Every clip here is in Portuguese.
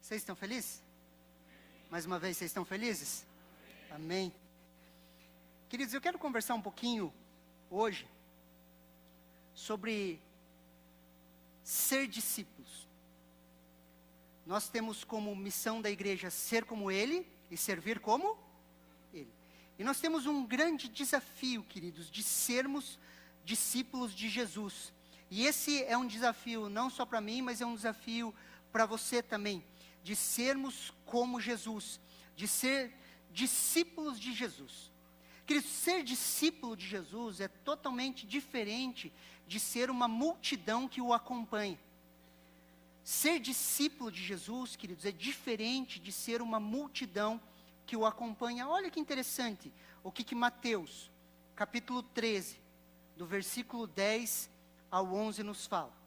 Vocês estão felizes? Mais uma vez, vocês estão felizes? Amém. Queridos, eu quero conversar um pouquinho hoje sobre ser discípulos. Nós temos como missão da igreja ser como Ele e servir como Ele. E nós temos um grande desafio, queridos, de sermos discípulos de Jesus. E esse é um desafio não só para mim, mas é um desafio para você também, de sermos como Jesus, de ser discípulos de Jesus. Queridos, ser discípulo de Jesus é totalmente diferente de ser uma multidão que o acompanha. Ser discípulo de Jesus, queridos, é diferente de ser uma multidão que o acompanha. Olha que interessante, o que Mateus, capítulo 13, do versículo 10 ao 11 nos fala.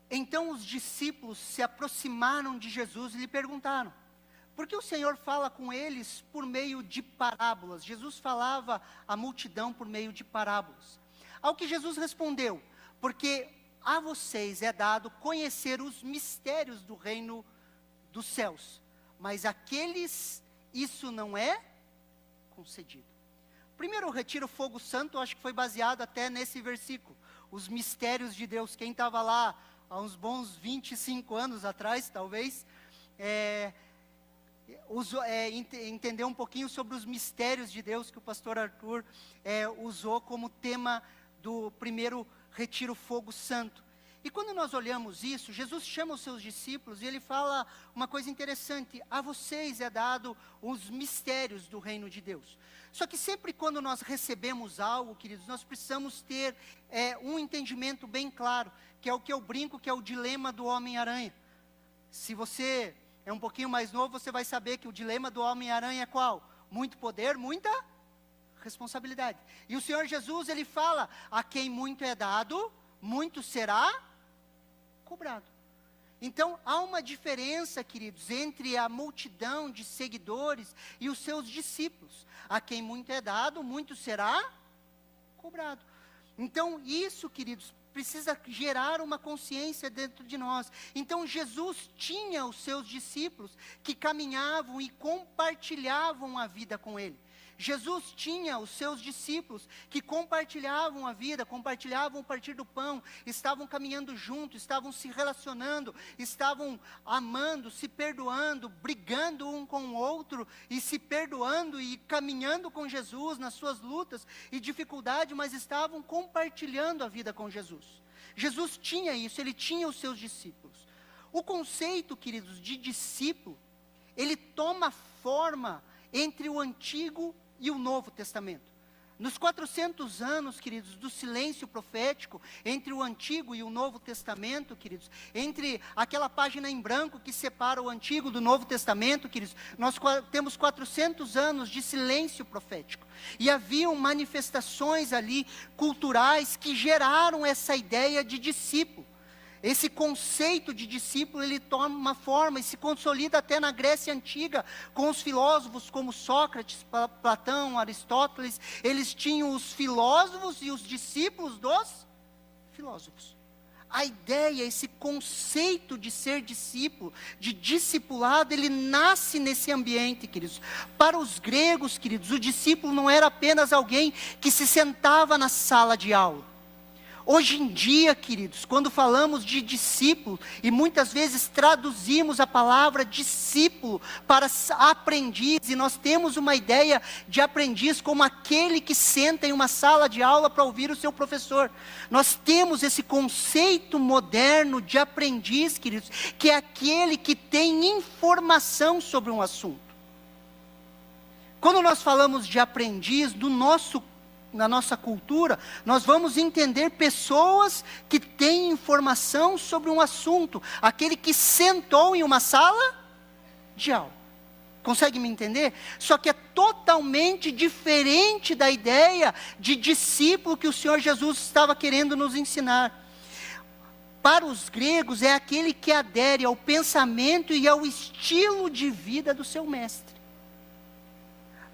Então os discípulos se aproximaram de Jesus e lhe perguntaram: por que o Senhor fala com eles por meio de parábolas? Jesus falava à multidão por meio de parábolas. Ao que Jesus respondeu: porque a vocês é dado conhecer os mistérios do reino dos céus, mas àqueles isso não é concedido. Primeiro, o Retiro Fogo Santo, acho que foi baseado até nesse versículo. Os mistérios de Deus. Quem estava lá há uns bons 25 anos atrás, talvez, entendeu um pouquinho sobre os mistérios de Deus que o pastor Arthur usou como tema do primeiro Retiro Fogo Santo. E quando nós olhamos isso, Jesus chama os seus discípulos e ele fala uma coisa interessante: a vocês é dado os mistérios do reino de Deus. Só que sempre quando nós recebemos algo, queridos, nós precisamos ter um entendimento bem claro, que é o que eu brinco, que é o dilema do Homem-Aranha. Se você é um pouquinho mais novo, você vai saber que o dilema do Homem-Aranha é qual? Muito poder, muita responsabilidade. E o Senhor Jesus, ele fala: a quem muito é dado, muito será cobrado. Então, há uma diferença, queridos, entre a multidão de seguidores e os seus discípulos. A quem muito é dado, muito será cobrado. Então, isso, queridos, precisa gerar uma consciência dentro de nós. Então, Jesus tinha os seus discípulos que caminhavam e compartilhavam a vida com Ele. Jesus tinha os seus discípulos que compartilhavam a vida, compartilhavam o partir do pão, estavam caminhando juntos, estavam se relacionando, estavam amando, se perdoando, brigando um com o outro, e se perdoando e caminhando com Jesus nas suas lutas e dificuldades, mas estavam compartilhando a vida com Jesus. Jesus tinha isso, ele tinha os seus discípulos. O conceito, queridos, de discípulo, ele toma forma entre o Antigo e o Novo Testamento. Nos 400 anos, queridos, do silêncio profético, entre o Antigo e o Novo Testamento, queridos, entre aquela página em branco que separa o Antigo do Novo Testamento, queridos, nós temos 400 anos de silêncio profético. E haviam manifestações ali, culturais, que geraram essa ideia de discípulo. Esse conceito de discípulo, ele toma uma forma e se consolida até na Grécia Antiga, com os filósofos como Sócrates, Platão, Aristóteles. Eles tinham os filósofos e os discípulos dos filósofos. A ideia, esse conceito de ser discípulo, de discipulado, ele nasce nesse ambiente, queridos. Para os gregos, queridos, o discípulo não era apenas alguém que se sentava na sala de aula. Hoje em dia, queridos, quando falamos de discípulo, e muitas vezes traduzimos a palavra discípulo para aprendiz, e nós temos uma ideia de aprendiz como aquele que senta em uma sala de aula para ouvir o seu professor. Nós temos esse conceito moderno de aprendiz, queridos, que é aquele que tem informação sobre um assunto. Quando nós falamos de aprendiz, na nossa cultura, nós vamos entender pessoas que têm informação sobre um assunto, aquele que sentou em uma sala de aula. Consegue me entender? Só que é totalmente diferente da ideia de discípulo que o Senhor Jesus estava querendo nos ensinar. Para os gregos, é aquele que adere ao pensamento e ao estilo de vida do seu mestre.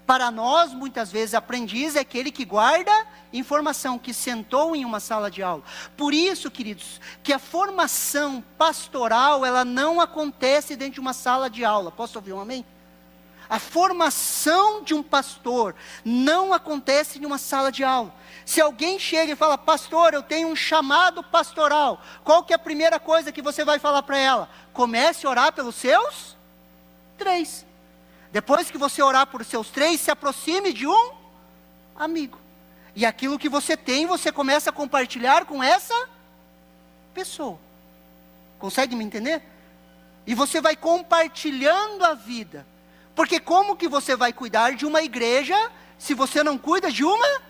Para nós, muitas vezes, aprendiz é aquele que guarda informação, que sentou em uma sala de aula. Por isso, queridos, que a formação pastoral, ela não acontece dentro de uma sala de aula. Posso ouvir um amém? A formação de um pastor não acontece em uma sala de aula. Se alguém chega e fala, pastor, eu tenho um chamado pastoral, qual que é a primeira coisa que você vai falar para ela? Comece a orar pelos seus 3. Depois que você orar por seus 3, se aproxime de um amigo. E aquilo que você tem, você começa a compartilhar com essa pessoa. Consegue me entender? E você vai compartilhando a vida. Porque como que você vai cuidar de uma igreja se você não cuida de uma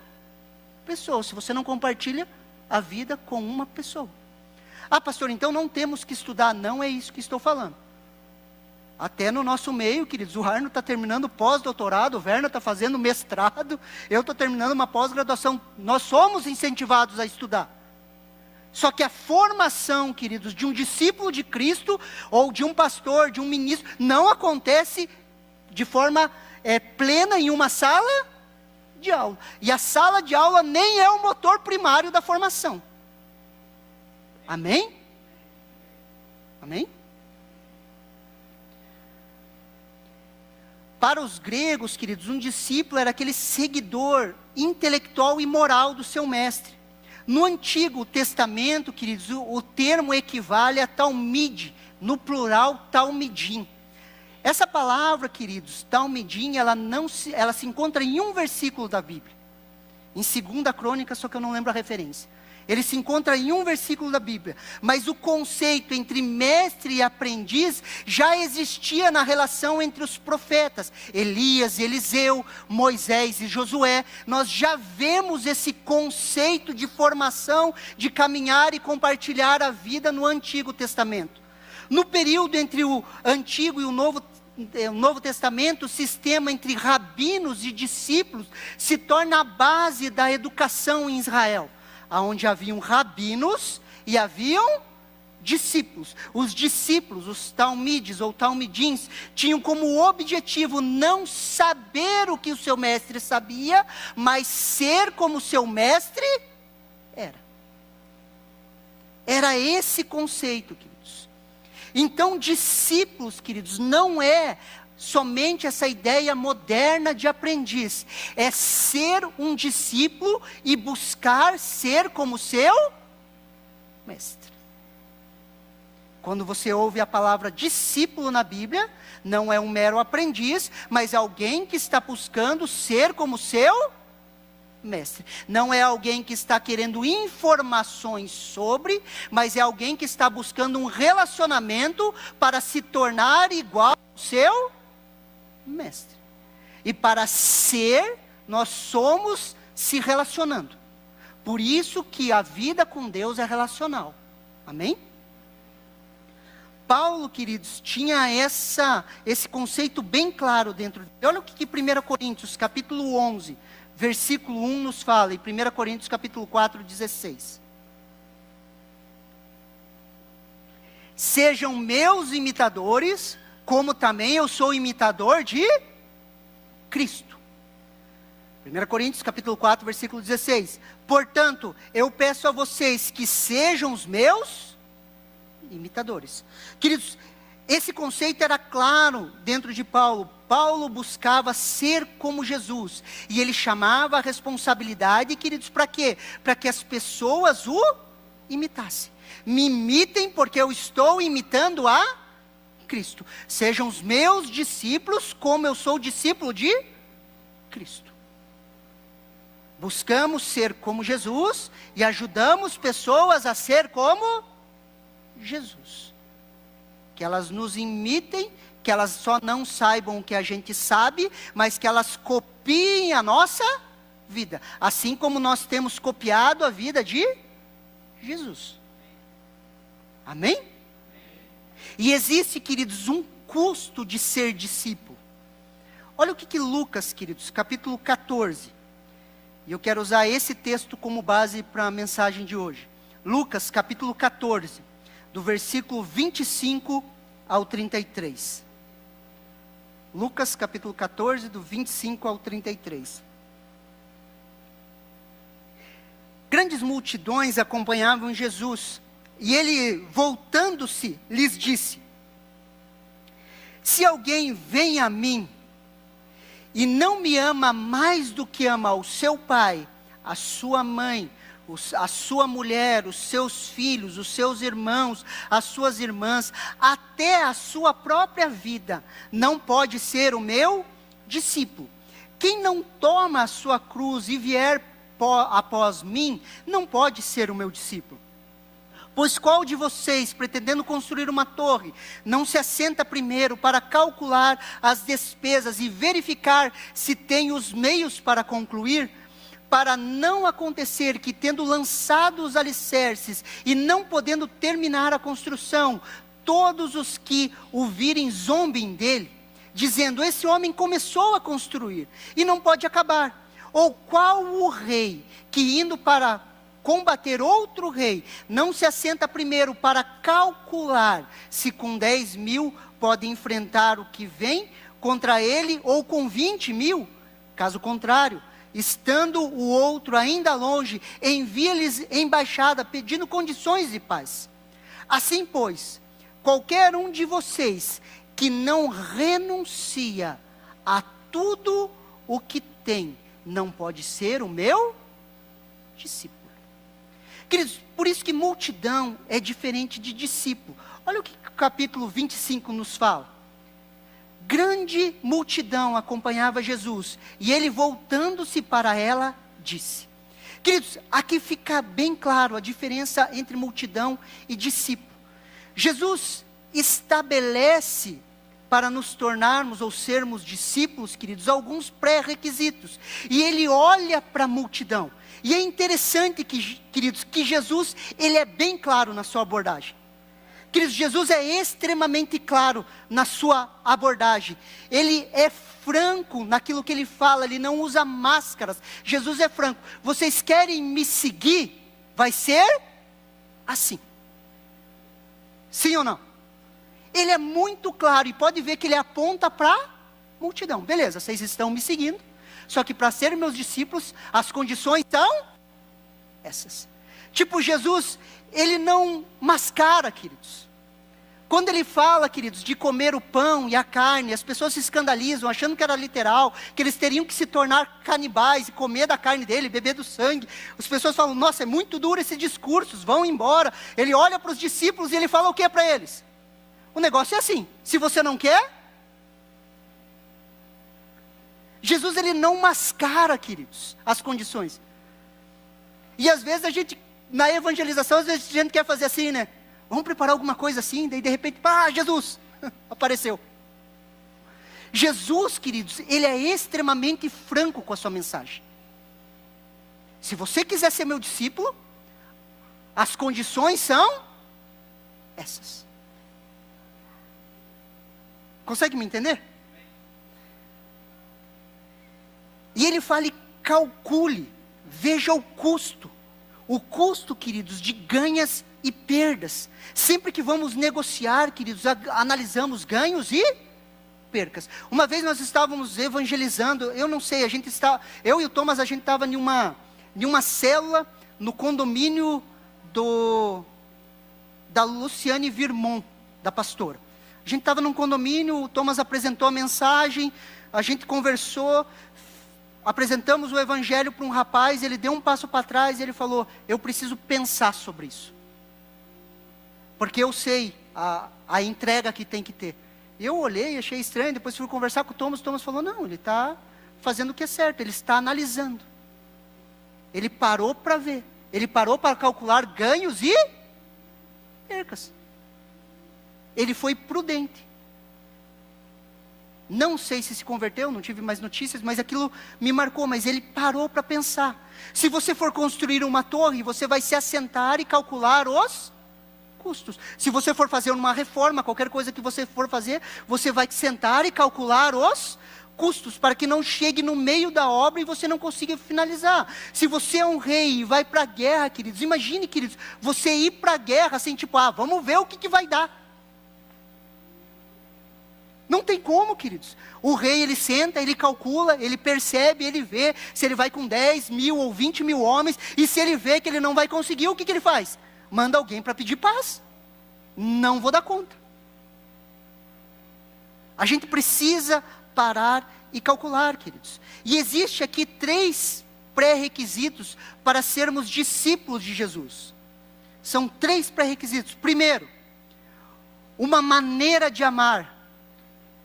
pessoa? Se você não compartilha a vida com uma pessoa. Ah, pastor, então não temos que estudar. Não é isso que estou falando. Até no nosso meio, queridos, o Arno está terminando pós-doutorado, o Werner está fazendo mestrado, eu estou terminando uma pós-graduação. Nós somos incentivados a estudar. Só que a formação, queridos, de um discípulo de Cristo, ou de um pastor, de um ministro, não acontece de forma plena em uma sala de aula. E a sala de aula nem é o motor primário da formação. Amém? Amém? Para os gregos, queridos, um discípulo era aquele seguidor intelectual e moral do seu mestre. No Antigo Testamento, queridos, o termo equivale a talmide, no plural talmidim. Essa palavra, queridos, talmidim, ela se encontra em um versículo da Bíblia. Em 2 Crônicas, só que eu não lembro a referência. Ele se encontra em um versículo da Bíblia. Mas o conceito entre mestre e aprendiz já existia na relação entre os profetas. Elias e Eliseu, Moisés e Josué. Nós já vemos esse conceito de formação, de caminhar e compartilhar a vida no Antigo Testamento. No período entre o Antigo e o Novo Testamento, o sistema entre rabinos e discípulos se torna a base da educação em Israel. Onde haviam rabinos e haviam discípulos. Os discípulos, os talmides ou talmidins, tinham como objetivo não saber o que o seu mestre sabia, mas ser como o seu mestre era. Era esse conceito, queridos. Então, discípulos, queridos, não é somente essa ideia moderna de aprendiz, é ser um discípulo e buscar ser como seu mestre. Quando você ouve a palavra discípulo na Bíblia, não é um mero aprendiz, mas alguém que está buscando ser como seu mestre. Não é alguém que está querendo informações sobre, mas é alguém que está buscando um relacionamento para se tornar igual ao seu mestre. E para ser, nós somos se relacionando. Por isso que a vida com Deus é relacional. Amém? Paulo, queridos, tinha esse conceito bem claro dentro dele. Olha o que 1 Coríntios, capítulo 11, versículo 1 nos fala, e 1 Coríntios, capítulo 4, 16. Sejam meus imitadores, como também eu sou imitador de Cristo. 1 Coríntios capítulo 4, versículo 16. Portanto, eu peço a vocês que sejam os meus imitadores. Queridos, esse conceito era claro dentro de Paulo. Paulo buscava ser como Jesus. E ele chamava a responsabilidade, queridos, para quê? Para que as pessoas o imitassem. Me imitem porque eu estou imitando a Cristo. Sejam os meus discípulos como eu sou discípulo de Cristo. Buscamos ser como Jesus e ajudamos pessoas a ser como Jesus. Que elas nos imitem, que elas só não saibam o que a gente sabe, mas que elas copiem a nossa vida. Assim como nós temos copiado a vida de Jesus. Amém? E existe, queridos, um custo de ser discípulo. Olha o que Lucas, queridos, capítulo 14. E eu quero usar esse texto como base para a mensagem de hoje. Lucas, capítulo 14, do versículo 25 ao 33. Lucas capítulo 14, do 25 ao 33. Grandes multidões acompanhavam Jesus, e ele, voltando-se, lhes disse: se alguém vem a mim, e não me ama mais do que ama o seu pai, a sua mãe, a sua mulher, os seus filhos, os seus irmãos, as suas irmãs, até a sua própria vida, não pode ser o meu discípulo. Quem não toma a sua cruz e vier após mim, não pode ser o meu discípulo. Pois qual de vocês, pretendendo construir uma torre, não se assenta primeiro para calcular as despesas e verificar se tem os meios para concluir? Para não acontecer que, tendo lançado os alicerces e não podendo terminar a construção, todos os que o virem zombem dele, dizendo: esse homem começou a construir e não pode acabar. Ou qual o rei que, indo para combater outro rei, não se assenta primeiro para calcular se com 10.000 pode enfrentar o que vem contra ele, ou com 20.000? Caso contrário, estando o outro ainda longe, envia-lhes embaixada pedindo condições de paz. Assim, pois, qualquer um de vocês que não renuncia a tudo o que tem, não pode ser o meu discípulo. Queridos, por isso que multidão é diferente de discípulo. Olha o que o capítulo 25 nos fala. Grande multidão acompanhava Jesus, e ele, voltando-se para ela, disse. Queridos, aqui fica bem claro a diferença entre multidão e discípulo. Jesus estabelece, para nos tornarmos ou sermos discípulos, queridos, alguns pré-requisitos. E ele olha para a multidão. E é interessante, queridos, que Jesus, ele é bem claro na sua abordagem. Queridos, Jesus é extremamente claro na sua abordagem. Ele é franco naquilo que ele fala, ele não usa máscaras. Jesus é franco. Vocês querem me seguir? Vai ser assim. Sim ou não? Ele é muito claro, e pode ver que ele aponta para a multidão. Beleza, vocês estão me seguindo, só que para serem meus discípulos, as condições são essas. Tipo, Jesus, ele não mascara, queridos. Quando ele fala, queridos, de comer o pão e a carne, as pessoas se escandalizam, achando que era literal, que eles teriam que se tornar canibais e comer da carne dele, beber do sangue. As pessoas falam: nossa, é muito duro esse discurso, vão embora. Ele olha para os discípulos e ele fala o que para eles? O negócio é assim: se você não quer, Jesus, ele não mascara, queridos, as condições. E às vezes a gente, na evangelização, às vezes a gente quer fazer assim, né? Vamos preparar alguma coisa assim, daí de repente, Jesus apareceu. Jesus, queridos, ele é extremamente franco com a sua mensagem. Se você quiser ser meu discípulo, as condições são essas. Consegue me entender? E ele fala: calcule, veja o custo. O custo, queridos, de ganhos e perdas. Sempre que vamos negociar, queridos, analisamos ganhos e percas. Uma vez nós estávamos evangelizando, eu não sei, eu e o Thomas, a gente estava em uma célula no condomínio da Luciane Virmont, da pastora. A gente estava num condomínio, o Thomas apresentou a mensagem, a gente conversou, apresentamos o evangelho para um rapaz, ele deu um passo para trás e ele falou: eu preciso pensar sobre isso. Porque eu sei a entrega que tem que ter. Eu olhei, achei estranho, depois fui conversar com o Thomas falou: não, ele está fazendo o que é certo, ele está analisando. Ele parou para ver, ele parou para calcular ganhos e percas. Ele foi prudente. Não sei se converteu, não tive mais notícias, mas aquilo me marcou. Mas ele parou para pensar. Se você for construir uma torre, você vai se assentar e calcular os custos. Se você for fazer uma reforma, qualquer coisa que você for fazer, você vai sentar e calcular os custos, para que não chegue no meio da obra e você não consiga finalizar. Se você é um rei e vai para a guerra, queridos, imagine, queridos, você ir para a guerra assim, tipo, vamos ver o que vai dar. Não tem como, queridos. O rei, ele senta, ele calcula, ele percebe, ele vê se ele vai com 10 mil ou 20 mil homens, e se ele vê que ele não vai conseguir, o que ele faz? Manda alguém para pedir paz. Não vou dar conta. A gente precisa parar e calcular, queridos. E existe aqui 3 pré-requisitos para sermos discípulos de Jesus. São 3 pré-requisitos. Primeiro, uma maneira de amar.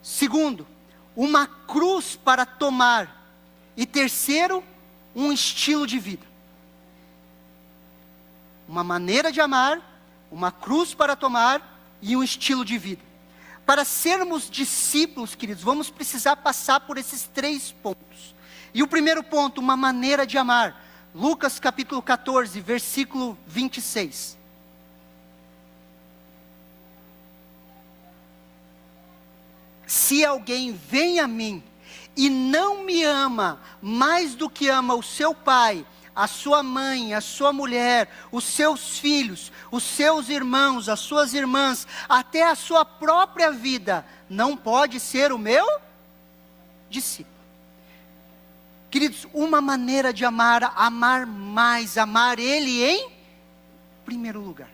Segundo, uma cruz para tomar. E terceiro, um estilo de vida. Uma maneira de amar, uma cruz para tomar e um estilo de vida. Para sermos discípulos, queridos, vamos precisar passar por esses 3 pontos. E o primeiro ponto, uma maneira de amar. Lucas capítulo 14, versículo 26. Se alguém vem a mim e não me ama mais do que ama o seu pai, a sua mãe, a sua mulher, os seus filhos, os seus irmãos, as suas irmãs, até a sua própria vida, não pode ser o meu discípulo. Queridos, uma maneira de amar, amar mais, amar Ele em primeiro lugar.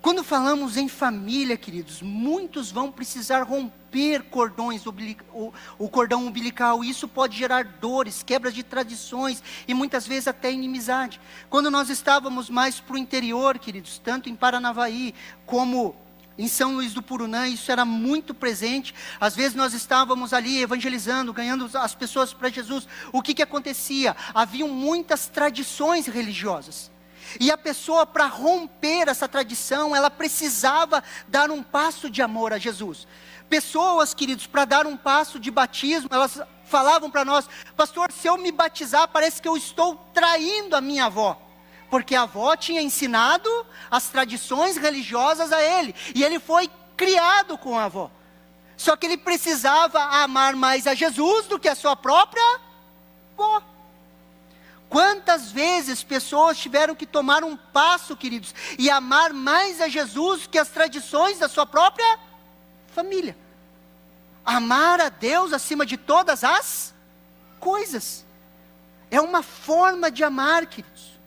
Quando falamos em família, queridos, muitos vão precisar romper o cordão umbilical, e isso pode gerar dores, quebras de tradições, e muitas vezes até inimizade. Quando nós estávamos mais para o interior, queridos, tanto em Paranavaí, como em São Luís do Purunã, isso era muito presente. Às vezes nós estávamos ali evangelizando, ganhando as pessoas para Jesus. O que acontecia? Haviam muitas tradições religiosas. E a pessoa, para romper essa tradição, ela precisava dar um passo de amor a Jesus. Pessoas, queridos, para dar um passo de batismo, elas falavam para nós: pastor, se eu me batizar, parece que eu estou traindo a minha avó. Porque a avó tinha ensinado as tradições religiosas a ele. E ele foi criado com a avó. Só que ele precisava amar mais a Jesus do que a sua própria avó. Quantas vezes pessoas tiveram que tomar um passo, queridos, e amar mais a Jesus que as tradições da sua própria família. Amar a Deus acima de todas as coisas. É uma forma de amar, queridos.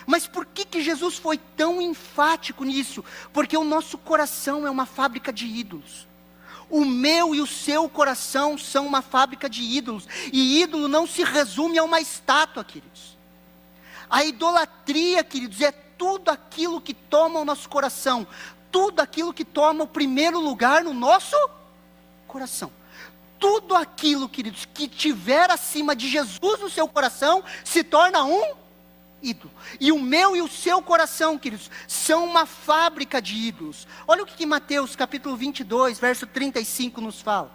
Mas por que Jesus foi tão enfático nisso? Porque o nosso coração é uma fábrica de ídolos. O meu e o seu coração são uma fábrica de ídolos. E ídolo não se resume a uma estátua, queridos. A idolatria, queridos, é tudo aquilo que toma o nosso coração. Tudo aquilo que toma o primeiro lugar no nosso coração. Tudo aquilo, queridos, que tiver acima de Jesus no seu coração, se torna um ídolo. E o meu e o seu coração, queridos, são uma fábrica de ídolos. Olha o que Mateus capítulo 22, verso 35 nos fala.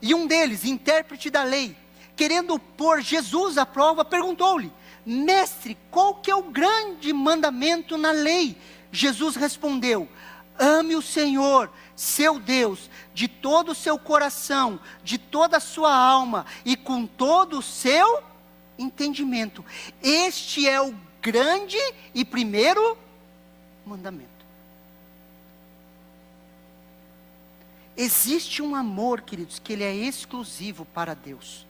E um deles, intérprete da lei, querendo pôr Jesus à prova, perguntou-lhe: mestre, qual que é o grande mandamento na lei? Jesus respondeu: ame o Senhor, seu Deus, de todo o seu coração, de toda a sua alma e com todo o seu entendimento. Este é o grande e primeiro mandamento. Existe um amor, queridos, que ele é exclusivo para Deus.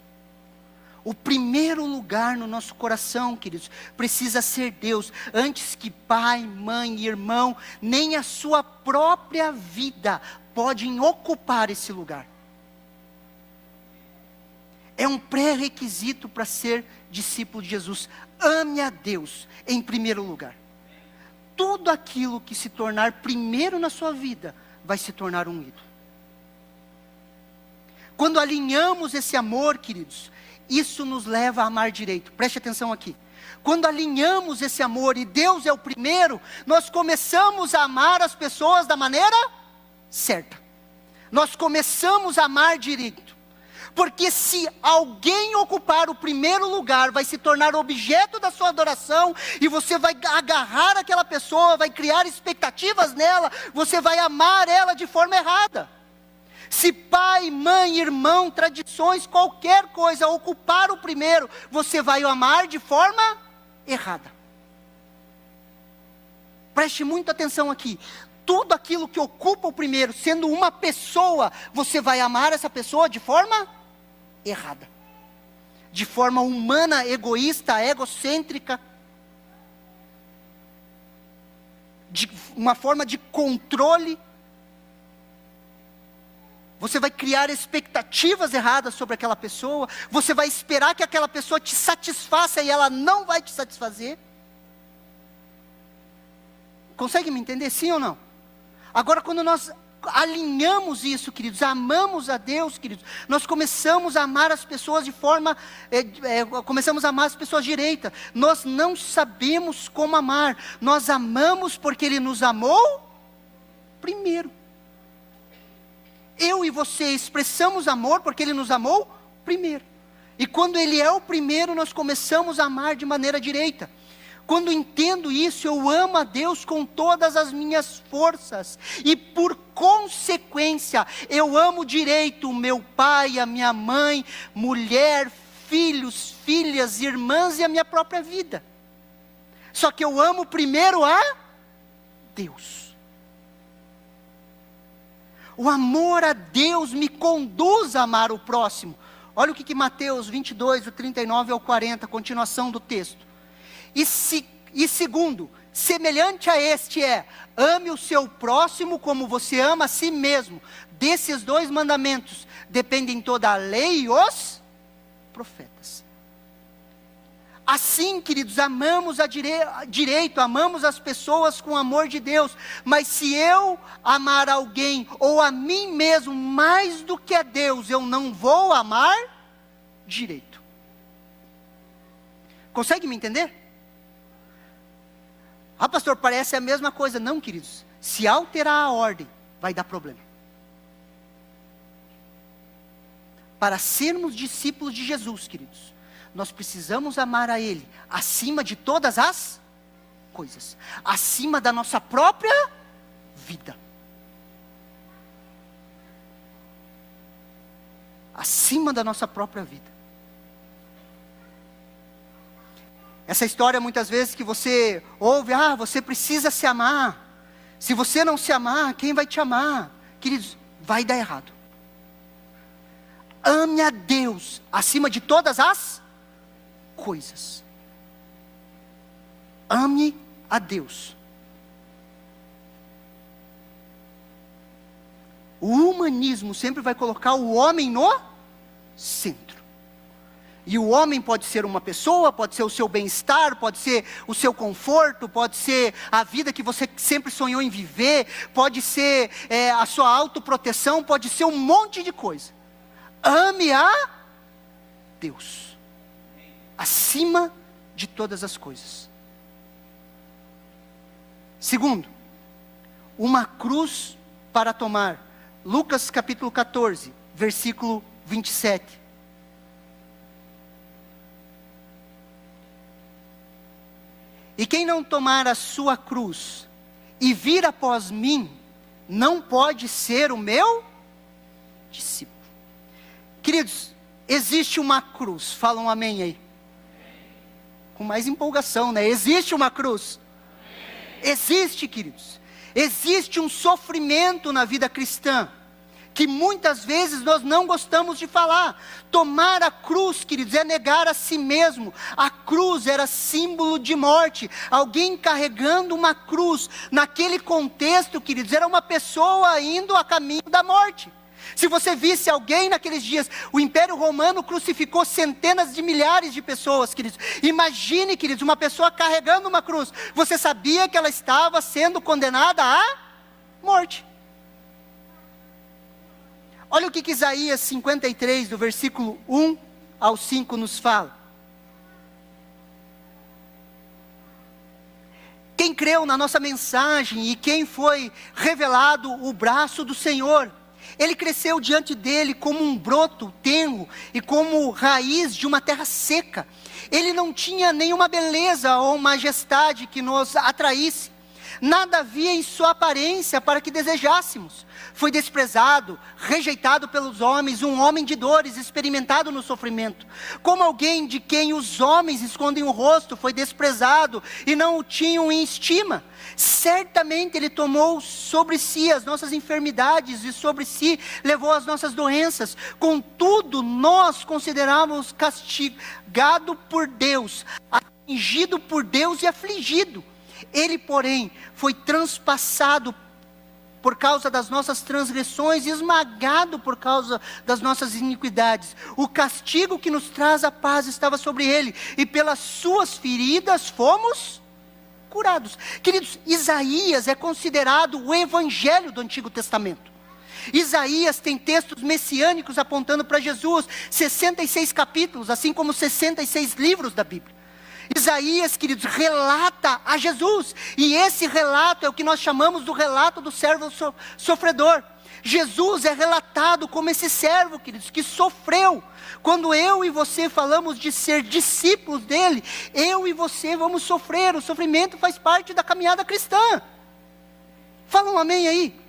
O primeiro lugar no nosso coração, queridos, precisa ser Deus, antes que pai, mãe, irmão, nem a sua própria vida podem ocupar esse lugar. É um pré-requisito para ser discípulo de Jesus. Ame a Deus em primeiro lugar. Tudo aquilo que se tornar primeiro na sua vida, vai se tornar um ídolo. Quando alinhamos esse amor, queridos, isso nos leva a amar direito. Preste atenção aqui. Quando alinhamos esse amor e Deus é o primeiro, nós começamos a amar as pessoas da maneira certa. Nós começamos a amar direito. Porque se alguém ocupar o primeiro lugar, vai se tornar objeto da sua adoração, e você vai agarrar aquela pessoa, vai criar expectativas nela, você vai amar ela de forma errada. Se pai, mãe, irmão, tradições, qualquer coisa ocupar o primeiro, você vai o amar de forma errada. Preste muita atenção aqui. tudo aquilo que ocupa o primeiro, sendo uma pessoa, você vai amar essa pessoa de forma errada. De forma humana, egoísta, egocêntrica. De uma forma de controle. Você vai criar expectativas erradas sobre aquela pessoa. Você vai esperar que aquela pessoa te satisfaça e ela não vai te satisfazer. Consegue me entender, sim ou não? Agora, quando nós alinhamos isso, queridos, amamos a Deus, queridos, nós começamos a amar as pessoas de forma, começamos a amar as pessoas direita. Nós não sabemos como amar, nós amamos porque Ele nos amou primeiro. Eu e você expressamos amor porque Ele nos amou primeiro. E quando Ele é o primeiro, nós começamos a amar de maneira direita. Quando entendo isso, eu amo a Deus com todas as minhas forças. E por consequência, eu amo direito o meu pai, a minha mãe, mulher, filhos, filhas, irmãs e a minha própria vida. Só que eu amo primeiro a Deus. O amor a Deus me conduz a amar o próximo. Olha o que Mateus 22, do 39 ao 40, continuação do texto. E segundo, semelhante a este ame o seu próximo como você ama a si mesmo. Desses 2 mandamentos dependem toda a lei e os profetas. Assim, queridos, amamos a direito, amamos as pessoas com o amor de Deus. Mas se eu amar alguém ou a mim mesmo mais do que a Deus, eu não vou amar direito. Consegue me entender? Ah, pastor, parece a mesma coisa. Não, queridos. Se alterar a ordem, vai dar problema. Para sermos discípulos de Jesus, queridos, nós precisamos amar a Ele acima de todas as coisas. Acima da nossa própria vida. Acima da nossa própria vida. Essa história muitas vezes que você ouve, você precisa se amar. Se você não se amar, quem vai te amar? Queridos, vai dar errado. Ame a Deus acima de todas as coisas. Ame a Deus. O humanismo sempre vai colocar o homem no centro. E o homem pode ser uma pessoa, pode ser o seu bem-estar, pode ser o seu conforto, pode ser a vida que você sempre sonhou em viver, pode ser a sua autoproteção, pode ser um monte de coisa. Ame a Deus, acima de todas as coisas. Segundo, uma cruz para tomar. Lucas capítulo 14, versículo 27. E quem não tomar a sua cruz e vir após mim, não pode ser o meu discípulo. Queridos, existe uma cruz. Fala um amém aí. Com mais empolgação, né? Existe uma cruz. Existe, queridos. Existe um sofrimento na vida cristã, que muitas vezes nós não gostamos de falar. Tomar a cruz, queridos, é negar a si mesmo. A cruz era símbolo de morte. Alguém carregando uma cruz, naquele contexto, queridos, era uma pessoa indo a caminho da morte. Se você visse alguém naqueles dias, o Império Romano crucificou centenas de milhares de pessoas, queridos. Imagine, queridos, uma pessoa carregando uma cruz. Você sabia que ela estava sendo condenada à morte. Olha o que Isaías 53, do versículo 1 ao 5 nos fala. Quem creu na nossa mensagem e quem foi revelado o braço do Senhor, ele cresceu diante dele como um broto tenro e como raiz de uma terra seca. Ele não tinha nenhuma beleza ou majestade que nos atraísse. Nada havia em sua aparência para que desejássemos. Foi desprezado, rejeitado pelos homens, um homem de dores, experimentado no sofrimento. Como alguém de quem os homens escondem o rosto, foi desprezado e não o tinham em estima. Certamente ele tomou sobre si as nossas enfermidades e sobre si levou as nossas doenças. Contudo, nós considerávamos castigado por Deus, atingido por Deus e afligido. Ele, porém, foi transpassado por causa das nossas transgressões, esmagado por causa das nossas iniquidades. O castigo que nos traz a paz estava sobre ele, e pelas suas feridas fomos curados. Queridos, Isaías é considerado o evangelho do Antigo Testamento. Isaías tem textos messiânicos apontando para Jesus, 66 capítulos, assim como 66 livros da Bíblia. Isaías, queridos, relata a Jesus, e esse relato é o que nós chamamos do relato do servo sofredor. Jesus é relatado como esse servo, queridos, que sofreu. Quando eu e você falamos de ser discípulos dele, eu e você vamos sofrer. O sofrimento faz parte da caminhada cristã. Fala um amém aí.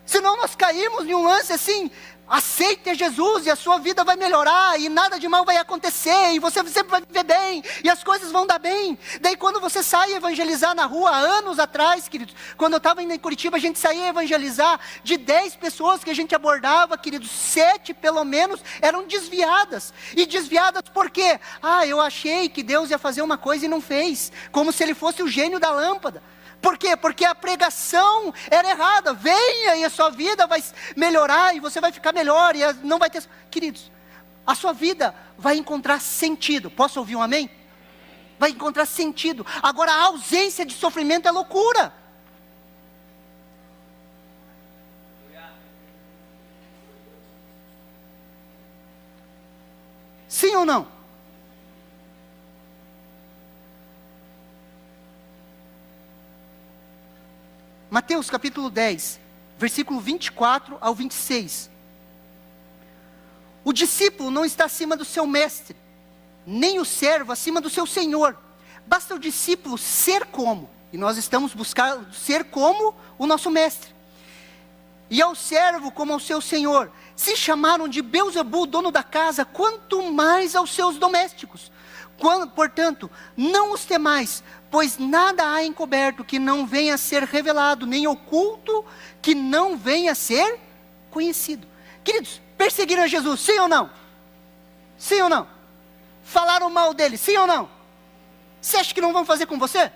Senão nós caímos em um lance assim: aceite Jesus e a sua vida vai melhorar, e nada de mal vai acontecer, e você sempre vai viver bem, e as coisas vão dar bem. Daí quando você sai evangelizar na rua, anos atrás, queridos, quando eu estava indo em Curitiba, a gente saía evangelizar, de 10 pessoas que a gente abordava, queridos, 7 pelo menos eram desviadas. E desviadas por quê? Eu achei que Deus ia fazer uma coisa e não fez, como se ele fosse o gênio da lâmpada. Por quê? Porque a pregação era errada. Venha e a sua vida vai melhorar, e você vai ficar melhor, e não vai ter... Queridos, a sua vida vai encontrar sentido. Posso ouvir um amém? Vai encontrar sentido. Agora, a ausência de sofrimento é loucura. Sim ou não? Mateus capítulo 10, versículo 24 ao 26. O discípulo não está acima do seu mestre, nem o servo acima do seu senhor. Basta o discípulo ser como, e nós estamos buscando ser como o nosso mestre. E ao servo como ao seu senhor. Se chamaram de Beelzebul, dono da casa, quanto mais aos seus domésticos. Portanto, não os temais, pois nada há encoberto que não venha a ser revelado, nem oculto que não venha a ser conhecido. Queridos, perseguiram Jesus, sim ou não? Sim ou não? Falaram mal dele, sim ou não? Você acha que não vão fazer com você?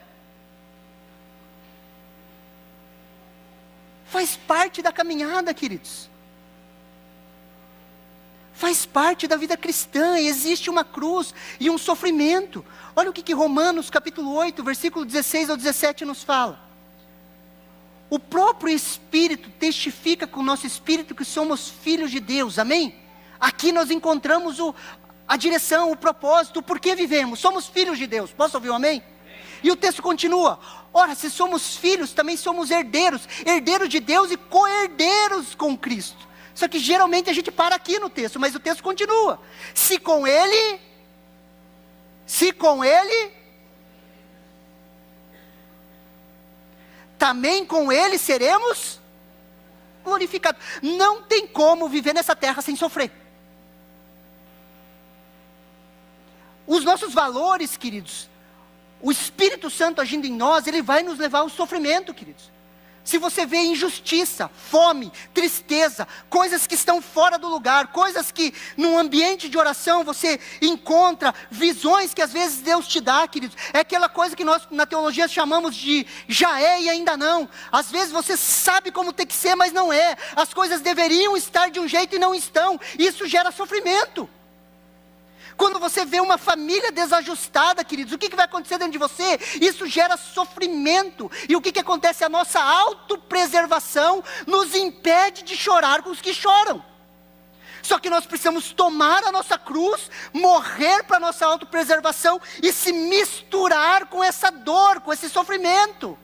Faz parte da caminhada, queridos. Faz parte da vida cristã. Existe uma cruz e um sofrimento. Olha o que Romanos capítulo 8, versículo 16 ao 17 nos fala. O próprio Espírito testifica com o nosso Espírito que somos filhos de Deus, amém? Aqui nós encontramos a direção, o propósito, o porquê vivemos. Somos filhos de Deus, posso ouvir um amém? E o texto continua: ora, se somos filhos, também somos herdeiros, herdeiros de Deus e co-herdeiros com Cristo. Só que geralmente a gente para aqui no texto, mas o texto continua. Se com Ele, também com Ele seremos glorificados. Não tem como viver nessa terra sem sofrer. Os nossos valores, queridos, o Espírito Santo agindo em nós, ele vai nos levar ao sofrimento, queridos. Se você vê injustiça, fome, tristeza, coisas que estão fora do lugar, coisas que num ambiente de oração você encontra, visões que às vezes Deus te dá, queridos, é aquela coisa que nós na teologia chamamos de já é e ainda não. Às vezes você sabe como tem que ser, mas não é. As coisas deveriam estar de um jeito e não estão. Isso gera sofrimento. Quando você vê uma família desajustada, queridos, o que vai acontecer dentro de você? Isso gera sofrimento. E o que acontece? A nossa autopreservação nos impede de chorar com os que choram. Só que nós precisamos tomar a nossa cruz, morrer para a nossa autopreservação e se misturar com essa dor, com esse sofrimento.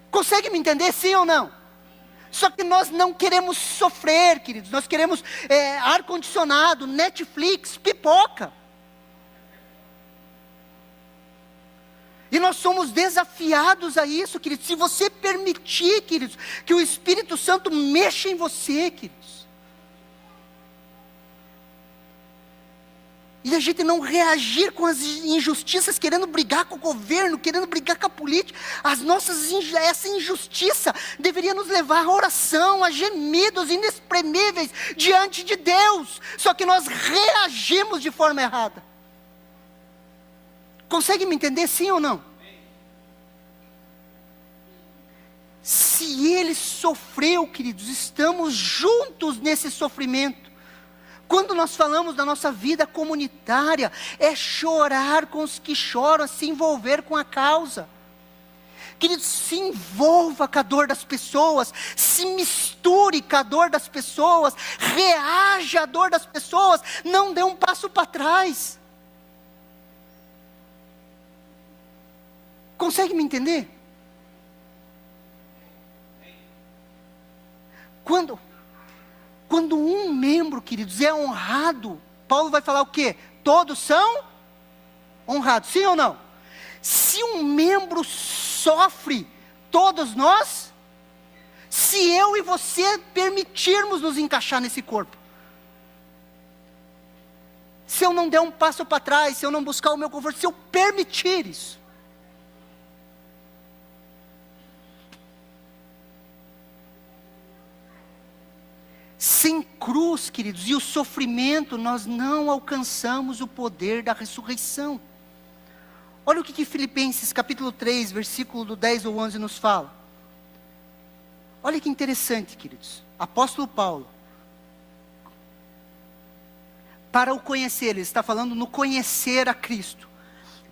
Consegue me entender, sim ou não? Só que nós não queremos sofrer, queridos. Nós queremos ar-condicionado, Netflix, pipoca. E nós somos desafiados a isso, queridos. Se você permitir, queridos, que o Espírito Santo mexa em você, queridos. E a gente não reagir com as injustiças, querendo brigar com o governo, querendo brigar com a política. Essa injustiça deveria nos levar à oração, a gemidos inexprimíveis diante de Deus. Só que nós reagimos de forma errada. Consegue me entender, sim ou não? Se ele sofreu, queridos, estamos juntos nesse sofrimento. Quando nós falamos da nossa vida comunitária, é chorar com os que choram, se envolver com a causa. Queridos, se envolva com a dor das pessoas, se misture com a dor das pessoas, reaja à dor das pessoas, não dê um passo para trás. Consegue me entender? Quando um membro, queridos, é honrado, Paulo vai falar o quê? Todos são honrados, sim ou não? Se um membro sofre, todos nós, se eu e você permitirmos nos encaixar nesse corpo, se eu não der um passo para trás, se eu não buscar o meu conforto, se eu permitir isso, sem cruz, queridos, e o sofrimento, nós não alcançamos o poder da ressurreição. Olha o que Filipenses capítulo 3, versículo do 10 ou 11 nos fala. Olha que interessante, queridos. Apóstolo Paulo, para o conhecer, ele está falando no conhecer a Cristo.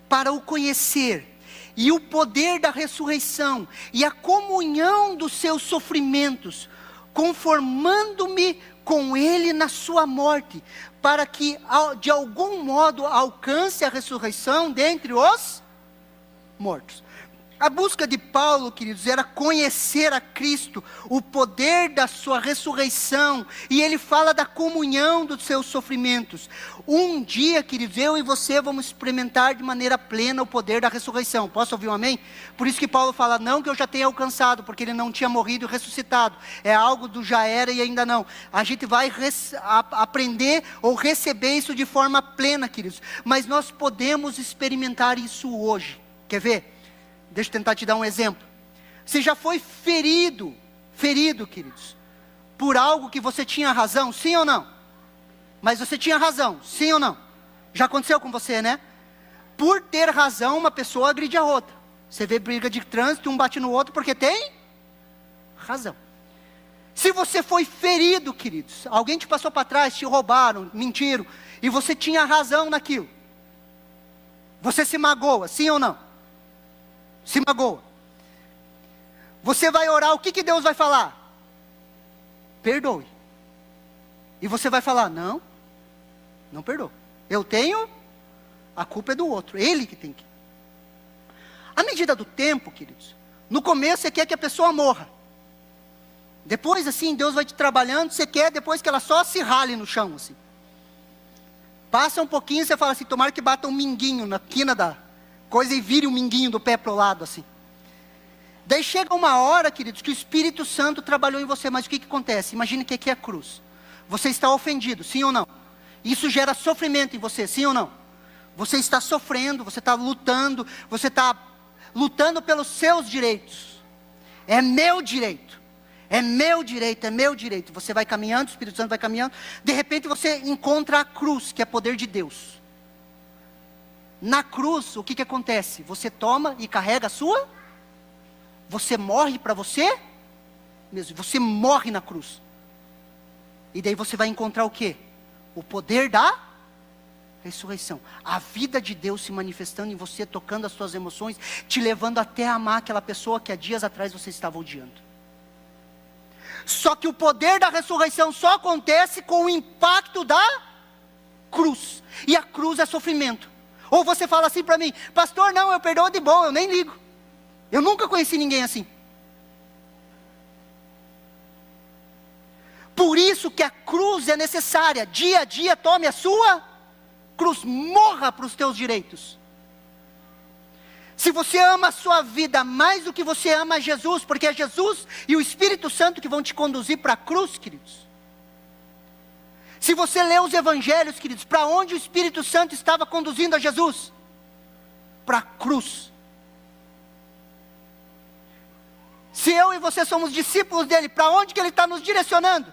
Para o conhecer, e o poder da ressurreição, e a comunhão dos seus sofrimentos, conformando-me com ele na sua morte, para que de algum modo alcance a ressurreição dentre os mortos. A busca de Paulo, queridos, era conhecer a Cristo, o poder da sua ressurreição, e ele fala da comunhão dos seus sofrimentos. Um dia, queridos, eu e você vamos experimentar de maneira plena o poder da ressurreição. Posso ouvir um amém? Por isso que Paulo fala, não que eu já tenha alcançado, porque ele não tinha morrido e ressuscitado. É algo do já era e ainda não. A gente vai aprender ou receber isso de forma plena, queridos. Mas nós podemos experimentar isso hoje. Quer ver? Deixa eu tentar te dar um exemplo. Você já foi ferido, queridos, por algo que você tinha razão, sim ou não? Mas você tinha razão, sim ou não? Já aconteceu com você, né? Por ter razão, uma pessoa agride a outra. Você vê briga de trânsito, um bate no outro porque tem razão. Se você foi ferido, queridos, alguém te passou para trás, te roubaram, mentiram, e você tinha razão naquilo. Você se magoa, sim ou não? Se magoa. Você vai orar, o que Deus vai falar? Perdoe. E você vai falar, não perdoa. Eu tenho, a culpa é do outro, ele que tem que. À medida do tempo, queridos, no começo você quer que a pessoa morra. Depois assim, Deus vai te trabalhando, você quer depois que ela só se rale no chão assim. Passa um pouquinho, você fala assim, tomara que bata um minguinho na quina da coisa e vire um minguinho do pé para o lado assim. Daí chega uma hora, queridos, que o Espírito Santo trabalhou em você, mas o que acontece? Imagine que aqui é a cruz. Você está ofendido, sim ou não? Isso gera sofrimento em você, sim ou não? Você está sofrendo, você está lutando pelos seus direitos. É meu direito. É meu direito, é meu direito. Você vai caminhando, o Espírito Santo vai caminhando. De repente você encontra a cruz, que é poder de Deus. Na cruz, o que acontece? Você toma e carrega a sua. Você morre para você mesmo. Você morre na cruz. E daí você vai encontrar o quê? O poder da ressurreição. A vida de Deus se manifestando em você, tocando as suas emoções, te levando até a amar aquela pessoa que há dias atrás você estava odiando. Só que o poder da ressurreição só acontece com o impacto da cruz. E a cruz é sofrimento. Ou você fala assim para mim, pastor, não, eu perdoo de boa, eu nem ligo. Eu nunca conheci ninguém assim. Por isso que a cruz é necessária. Dia a dia tome a sua cruz, morra para os teus direitos. Se você ama a sua vida mais do que você ama Jesus, porque é Jesus e o Espírito Santo que vão te conduzir para a cruz, queridos. Se você lê os evangelhos, queridos, para onde o Espírito Santo estava conduzindo a Jesus? Para a cruz. Se eu e você somos discípulos dele, para onde que ele está nos direcionando?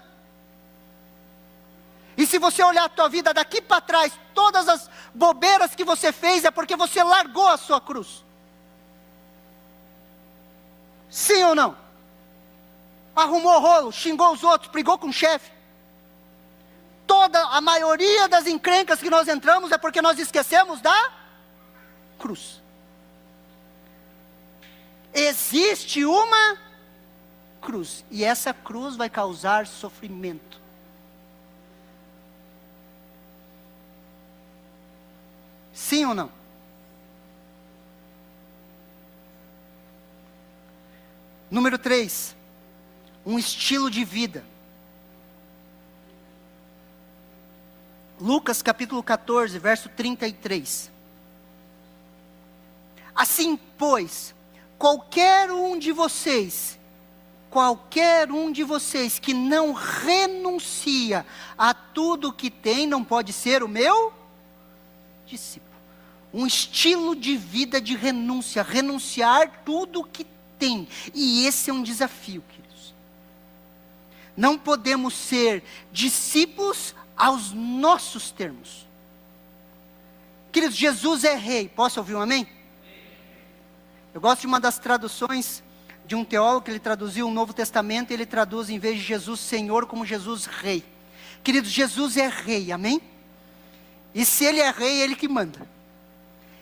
E se você olhar a tua vida daqui para trás, todas as bobeiras que você fez é porque você largou a sua cruz. Sim ou não? Arrumou rolo, xingou os outros, brigou com o chefe. A maioria das encrencas que nós entramos é porque nós esquecemos da cruz. Existe uma cruz, e essa cruz vai causar sofrimento. Sim ou não? Número 3, um estilo de vida. Lucas capítulo 14, verso 33. Assim, pois, qualquer um de vocês que não renuncia a tudo que tem, não pode ser o meu discípulo. Um estilo de vida de renúncia, renunciar tudo que tem. E esse é um desafio, queridos. Não podemos ser discípulos aos nossos termos. Queridos, Jesus é rei. Posso ouvir um amém? Eu gosto de uma das traduções de um teólogo que ele traduziu o Novo Testamento, e ele traduz em vez de Jesus Senhor como Jesus Rei. Queridos, Jesus é rei, amém? E se ele é rei, ele que manda.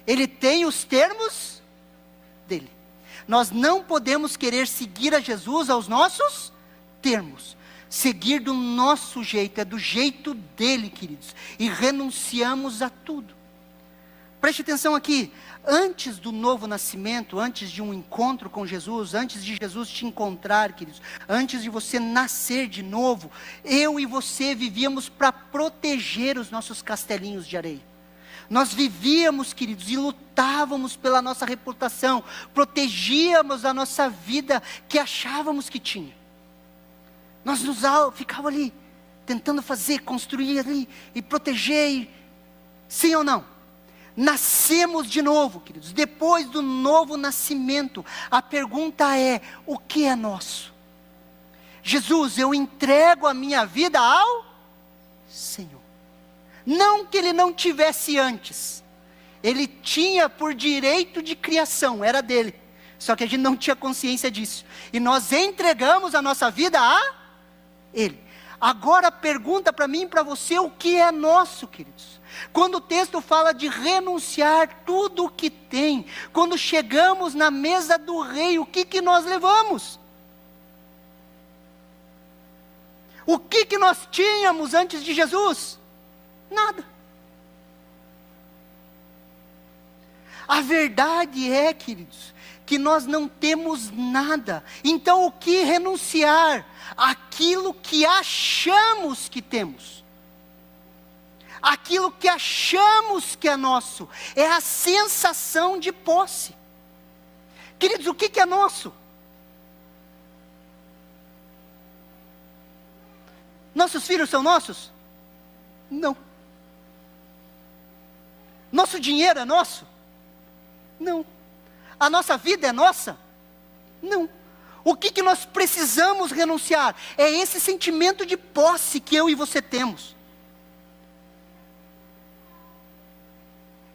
Ele tem os termos dele. Nós não podemos querer seguir a Jesus aos nossos termos. Seguir do nosso jeito, é do jeito dele, queridos. E renunciamos a tudo. Preste atenção aqui. Antes do novo nascimento, antes de um encontro com Jesus, antes de Jesus te encontrar, queridos, antes de você nascer de novo, eu e você vivíamos para proteger os nossos castelinhos de areia. Nós vivíamos, queridos, e lutávamos pela nossa reputação, protegíamos a nossa vida que achávamos que tinha. Nós ficávamos ali, tentando fazer, construir ali, e proteger, sim ou não? Nascemos de novo, queridos. Depois do novo nascimento, a pergunta é: o que é nosso? Jesus, eu entrego a minha vida ao Senhor. Não que ele não tivesse antes. Ele tinha por direito de criação, era dele. Só que a gente não tinha consciência disso. E nós entregamos a nossa vida a ele. Agora pergunta para mim e para você: o que é nosso, queridos? Quando o texto fala de renunciar tudo o que tem, quando chegamos na mesa do rei, o que nós levamos? O que nós tínhamos antes de Jesus? Nada. A verdade é, queridos, que nós não temos nada. Então o que renunciar? Aquilo que achamos que temos. Aquilo que achamos que é nosso. É a sensação de posse. Queridos, o que é nosso? Nossos filhos são nossos? Não. Nosso dinheiro é nosso? Não. A nossa vida é nossa? Não. O que nós precisamos renunciar? É esse sentimento de posse que eu e você temos.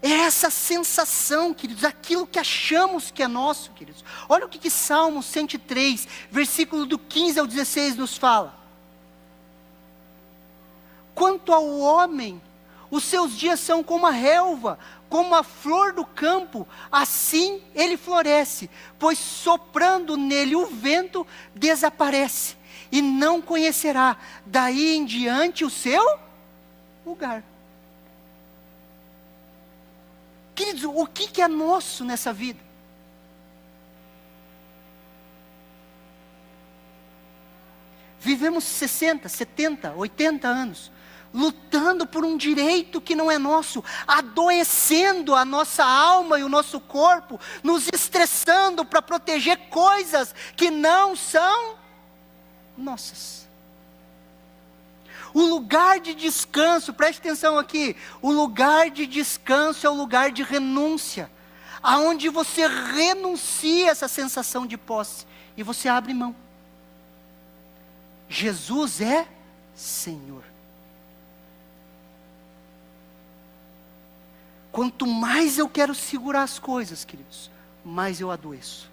É essa sensação, queridos, aquilo que achamos que é nosso, queridos. Olha o que Salmo 103, versículo do 15 ao 16 nos fala. Quanto ao homem, os seus dias são como a relva, como a flor do campo, assim ele floresce, pois soprando nele o vento desaparece, e não conhecerá daí em diante o seu lugar. Queridos, o que é nosso nessa vida? Vivemos 60, 70, 80 anos, lutando por um direito que não é nosso, adoecendo a nossa alma e o nosso corpo, nos estressando para proteger coisas que não são nossas. O lugar de descanso, preste atenção aqui, o lugar de descanso é o lugar de renúncia, aonde você renuncia essa sensação de posse, e você abre mão. Jesus é Senhor. Quanto mais eu quero segurar as coisas, queridos, mais eu adoeço.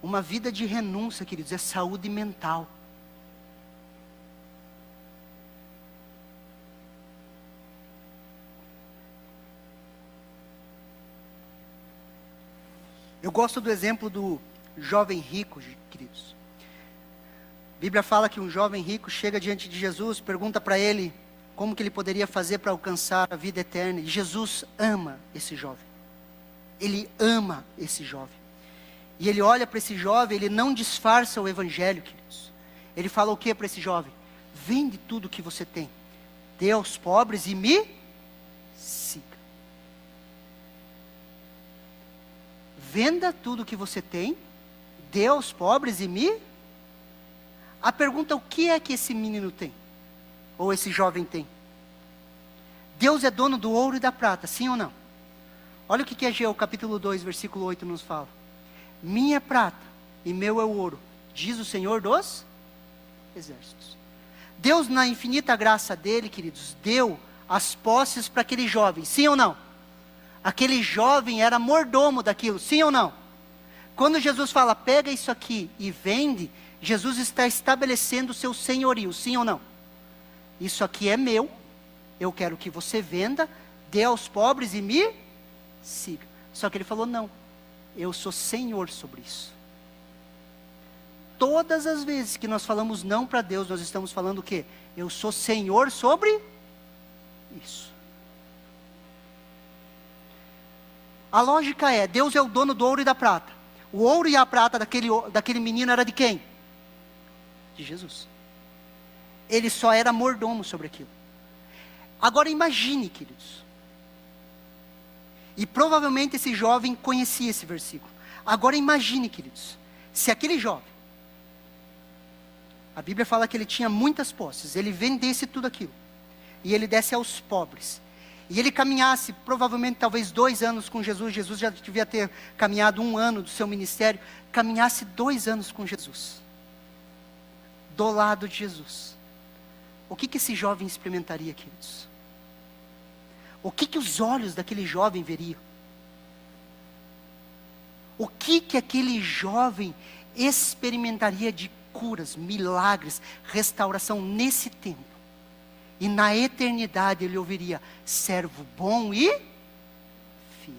Uma vida de renúncia, queridos, é saúde mental. Eu gosto do exemplo do jovem rico, queridos. A Bíblia fala que um jovem rico chega diante de Jesus, pergunta para ele como que ele poderia fazer para alcançar a vida eterna. E Jesus ama esse jovem. Ele ama esse jovem. E ele olha para esse jovem, ele não disfarça o evangelho, queridos. Ele fala o que para esse jovem? Vende tudo o que você tem, dê aos pobres e me siga. Venda tudo o que você tem, dê aos pobres e me... A pergunta é: o que é que esse menino tem? Ou esse jovem tem? Deus é dono do ouro e da prata, sim ou não? Olha o que Ageu, capítulo 2, versículo 8 nos fala. Minha prata e meu é o ouro, diz o Senhor dos exércitos. Deus, na infinita graça dele, queridos, deu as posses para aquele jovem, sim ou não? Aquele jovem era mordomo daquilo, sim ou não? Quando Jesus fala, pega isso aqui e vende, Jesus está estabelecendo o seu senhorio, sim ou não? Isso aqui é meu, eu quero que você venda, dê aos pobres e me siga. Só que ele falou, não, eu sou senhor sobre isso. Todas as vezes que nós falamos não para Deus, nós estamos falando o quê? Eu sou senhor sobre isso. A lógica é, Deus é o dono do ouro e da prata. O ouro e a prata daquele menino era de quem? De Jesus. Ele só era mordomo sobre aquilo. Agora imagine, queridos. E provavelmente esse jovem conhecia esse versículo. Agora imagine, queridos, se aquele jovem, a Bíblia fala que ele tinha muitas posses, ele vendesse tudo aquilo, e ele desse aos pobres, e ele caminhasse, provavelmente talvez 2 anos com Jesus, Jesus já devia ter caminhado 1 ano do seu ministério, caminhasse 2 anos com Jesus, do lado de Jesus. O que esse jovem experimentaria, queridos? O que os olhos daquele jovem veriam? O que aquele jovem experimentaria de curas, milagres, restauração nesse tempo? E na eternidade ele ouviria, servo bom e fiel.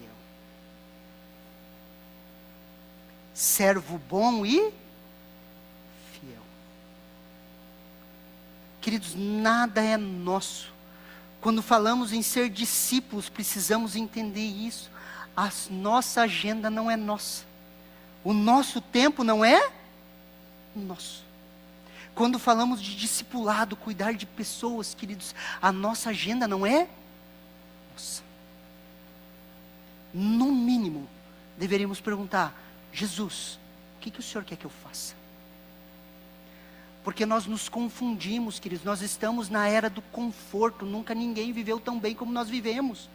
Servo bom e fiel. Queridos, nada é nosso. Quando falamos em ser discípulos, precisamos entender isso. A nossa agenda não é nossa. O nosso tempo não é nosso. Quando falamos de discipulado, cuidar de pessoas, queridos, a nossa agenda não é nossa. No mínimo, deveríamos perguntar, Jesus, o que o Senhor quer que eu faça? Porque nós nos confundimos, queridos, nós estamos na era do conforto, nunca ninguém viveu tão bem como nós vivemos.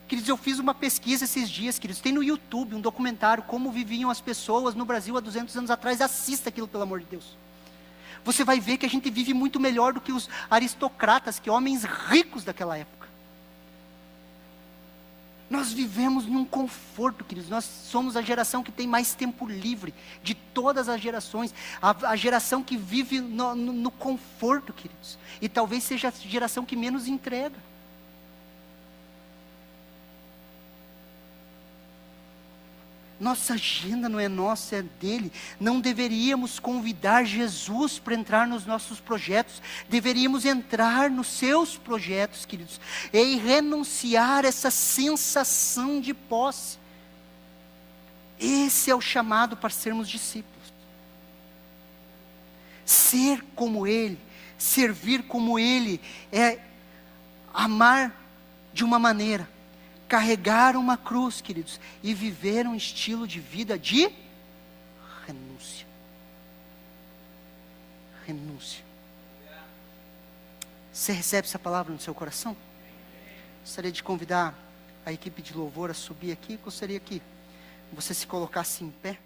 Queridos, eu fiz uma pesquisa esses dias, queridos, tem no YouTube um documentário, como viviam as pessoas no Brasil há 200 anos atrás, assista aquilo, pelo amor de Deus. Você vai ver que a gente vive muito melhor do que os aristocratas, que homens ricos daquela época. Nós vivemos num conforto, queridos, nós somos a geração que tem mais tempo livre, de todas as gerações, a geração que vive no conforto, queridos, e talvez seja a geração que menos entrega. Nossa agenda não é nossa, é dele. Não deveríamos convidar Jesus para entrar nos nossos projetos. Deveríamos entrar nos seus projetos, queridos, e renunciar essa sensação de posse. Esse é o chamado para sermos discípulos. Ser como ele, servir como ele, é amar de uma maneira, carregar uma cruz, queridos, e viver um estilo de vida de renúncia. renúncia. Você recebe essa palavra no seu coração? Gostaria de convidar a equipe de louvor a subir aqui. Gostaria que você se colocasse em pé.